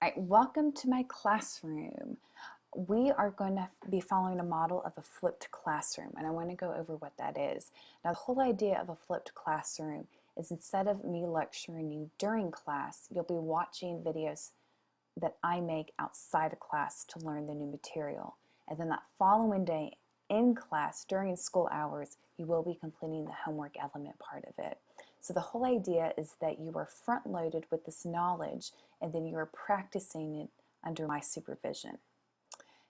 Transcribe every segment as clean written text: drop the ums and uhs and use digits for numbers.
All right, welcome to my classroom. We are going to be following a model of a flipped classroom, and I want to go over what that is. Now, the whole idea of a flipped classroom is instead of me lecturing you during class, you'll be watching videos that I make outside of class to learn the new material. And then that following day in class, during school hours, you will be completing the homework element part of it. So the whole idea is that you are front-loaded with this knowledge and then you are practicing it under my supervision.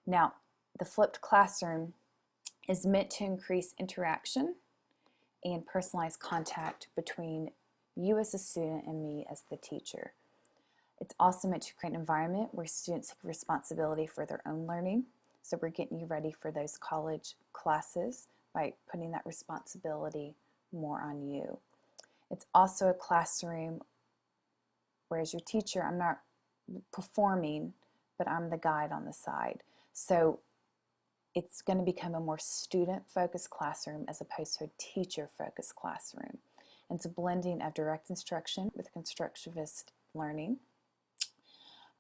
Now, the flipped classroom is meant to increase interaction and personalized contact between you as a student and me as the teacher. It's also meant to create an environment where students take responsibility for their own learning. So we're getting you ready for those college classes by putting that responsibility more on you. It's also a classroom where as your teacher, I'm not performing, but I'm the guide on the side. So it's going to become a more student-focused classroom as opposed to a teacher-focused classroom. And it's a blending of direct instruction with constructivist learning.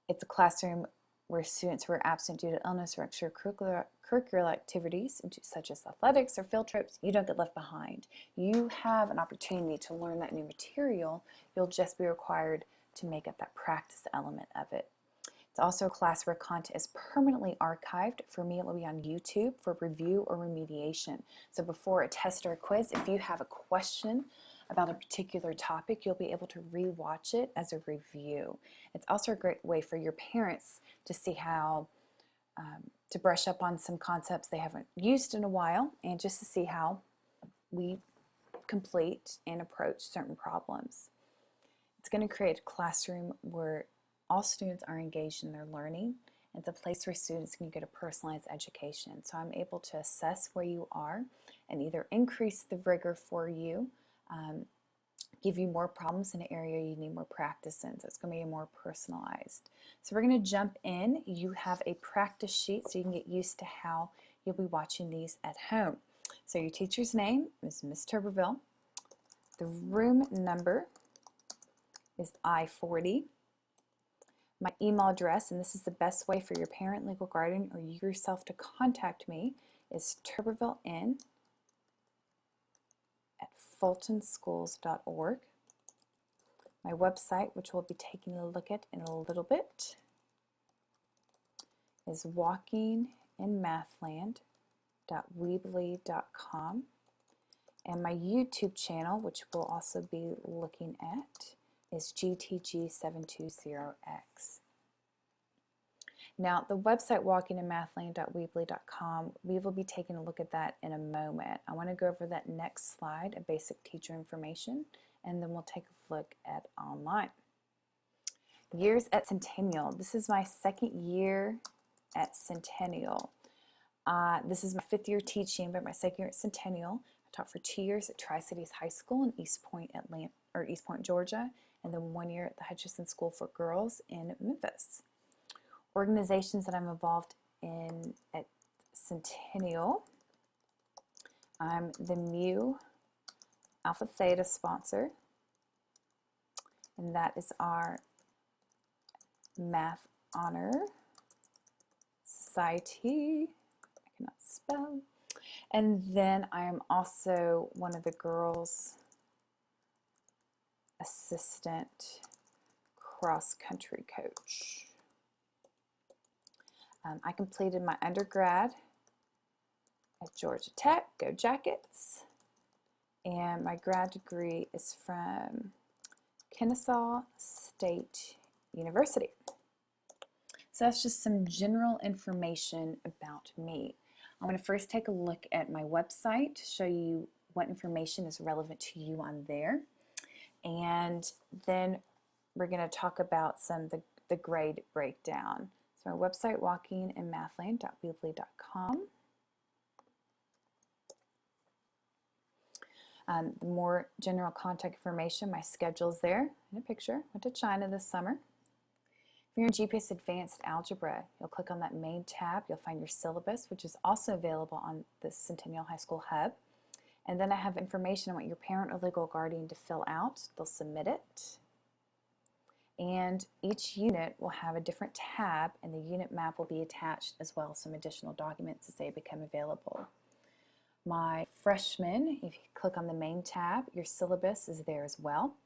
It's a classroom where students who are absent due to illness or extracurricular activities, such as athletics or field trips, you don't get left behind. You have an opportunity to learn that new material. You'll just be required to make up that practice element of it. It's also a class where content is permanently archived. For me, it will be on YouTube for review or remediation. So before a test or a quiz, if you have a question about a particular topic, you'll be able to re-watch it as a review. It's also a great way for your parents to see how to brush up on some concepts they haven't used in a while, and just to see how we complete and approach certain problems. It's going to create a classroom where all students are engaged in their learning. It's a place where students can get a personalized education. So I'm able to assess where you are and either increase the rigor for you, give you more problems in an area you need more practice in. So it's going to be more personalized. So we're going to jump in. You have a practice sheet so you can get used to how you'll be watching these at home. So your teacher's name is Miss Turbiville. The room number is I-40. My email address, and this is the best way for your parent, legal guardian, or you yourself to contact me, is turbivillein@fultonschools.org. My website, which we'll be taking a look at in a little bit, is walkinginmathland.weebly.com. And my YouTube channel, which we'll also be looking at, is GTG720X. Now, the website walkinginmathland.weebly.com, we will be taking a look at that in a moment. I want to go over that next slide, a basic teacher information, and then we'll take a look at online. Years at Centennial. This is my second year at Centennial. This is my 5th year teaching, but my second year at Centennial. I taught for 2 years at Tri-Cities High School in East Point, Georgia, and then 1 year at the Hutchinson School for Girls in Memphis. Organizations that I'm involved in at Centennial. I'm the Mu Alpha Theta sponsor, and that is our Math Honor Society. I cannot spell. And then I am also one of the girls' assistant cross-country coach. I completed my undergrad at Georgia Tech, go Jackets, and my grad degree is from Kennesaw State University. So that's just some general information about me. I'm going to first take a look at my website to show you what information is relevant to you on there. And then we're going to talk about some of the grade breakdown. So our website, walkinginmathland.weebly.com. The more general contact information, my schedule's there in a picture. Went to China this summer. If you're in GPS Advanced Algebra, you'll click on that main tab. You'll find your syllabus, which is also available on the Centennial High School Hub. And then I have information on what your parent or legal guardian to fill out. They'll submit it. And each unit will have a different tab, and the unit map will be attached, as well as some additional documents as they become available. My freshmen, if you click on the main tab, your syllabus is there as well.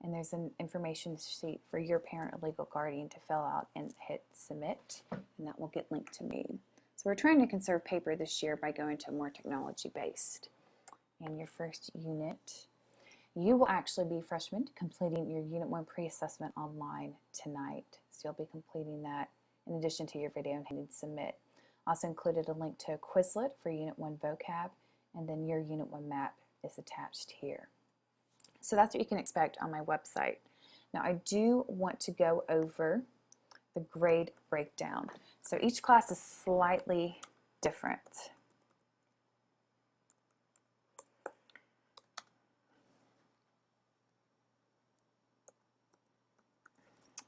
And there's an information sheet for your parent or legal guardian to fill out and hit submit, and that will get linked to me. So we're trying to conserve paper this year by going to more technology-based. And your first unit, you will actually be freshmen completing your Unit 1 pre-assessment online tonight. So you'll be completing that in addition to your video and hitting submit. Also included a link to a Quizlet for Unit 1 vocab, and then your Unit 1 map is attached here. So that's what you can expect on my website. Now I do want to go over the grade breakdown. So each class is slightly different.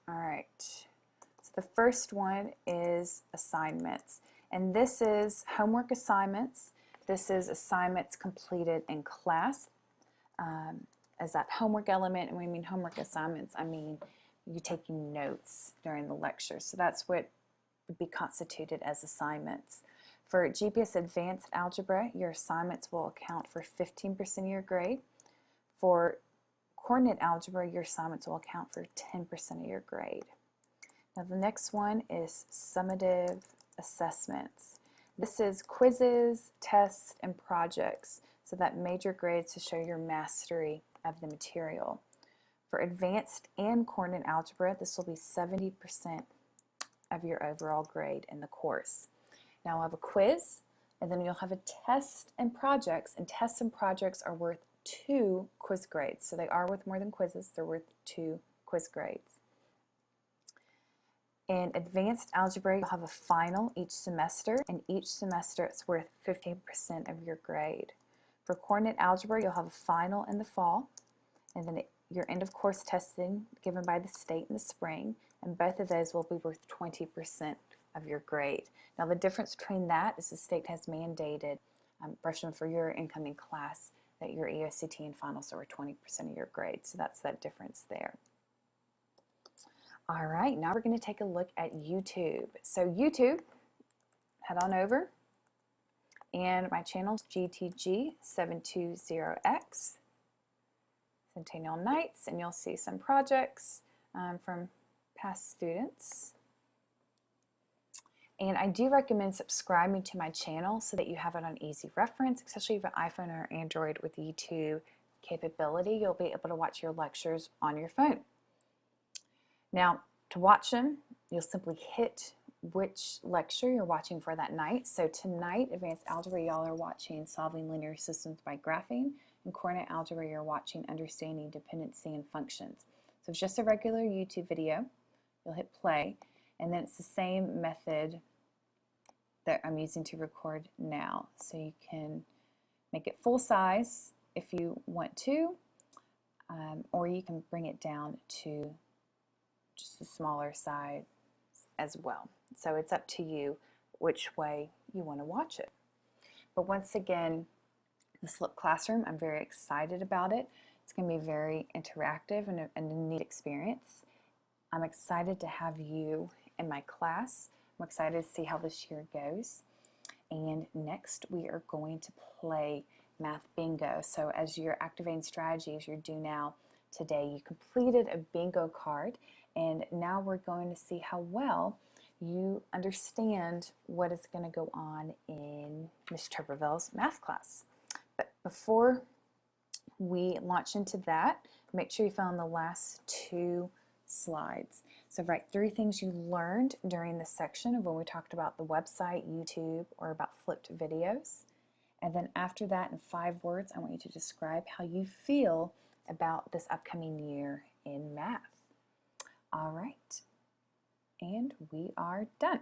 All right, so the first one is assignments, and this is homework assignments. This is assignments completed in class as that homework element. And when I mean homework assignments, I mean you taking notes during the lecture. So that's what would be constituted as assignments. For GPS Advanced Algebra, your assignments will account for 15% of your grade. For Coordinate Algebra, your assignments will account for 10% of your grade. Now the next one is Summative Assessments. This is quizzes, tests, and projects, so that major grades to show your mastery of the material. For Advanced and Coordinate Algebra, this will be 70% of your overall grade in the course. Now we'll have a quiz, and then you'll have a test and projects, and tests and projects are worth 2 quiz grades. So they are worth more than quizzes, they're worth 2 quiz grades. In Advanced Algebra, you'll have a final each semester, and each semester it's worth 15% of your grade. For Coordinate Algebra, you'll have a final in the fall, and then your end of course testing given by the state in the spring, and both of those will be worth 20% of your grade. Now the difference between that is the state has mandated, freshmen, for your incoming class, that your EOCT and finals are 20% of your grade. So that's that difference there. All right, now we're going to take a look at YouTube. So YouTube, head on over, and my channel is GTG720X, Centennial Nights, and you'll see some projects from past students. And I do recommend subscribing to my channel so that you have it on easy reference, especially if you have an iPhone or Android with YouTube capability. You'll be able to watch your lectures on your phone. Now, to watch them, you'll simply hit which lecture you're watching for that night. So tonight, Advanced Algebra, y'all are watching Solving Linear Systems by Graphing, and Coordinate Algebra, you're watching Understanding Dependency and Functions. So it's just a regular YouTube video. You'll hit play, and then it's the same method that I'm using to record now. So you can make it full size if you want to, or you can bring it down to just a smaller size as well. So it's up to you which way you want to watch it. But once again, the Flipped Classroom, I'm very excited about it. It's going to be very interactive and a neat experience. I'm excited to have you in my class. I'm excited to see how this year goes. And next we are going to play Math Bingo. So as you're activating strategies, you're due now today. You completed a bingo card, and now we're going to see how well you understand what is going to go on in Ms. Turbiville's math class. But before we launch into that, make sure you fill in the last 2 slides. So write 3 things you learned during this section of when we talked about the website, YouTube, or about flipped videos. And then after that, in 5 words, I want you to describe how you feel about this upcoming year in math. All right, and we are done.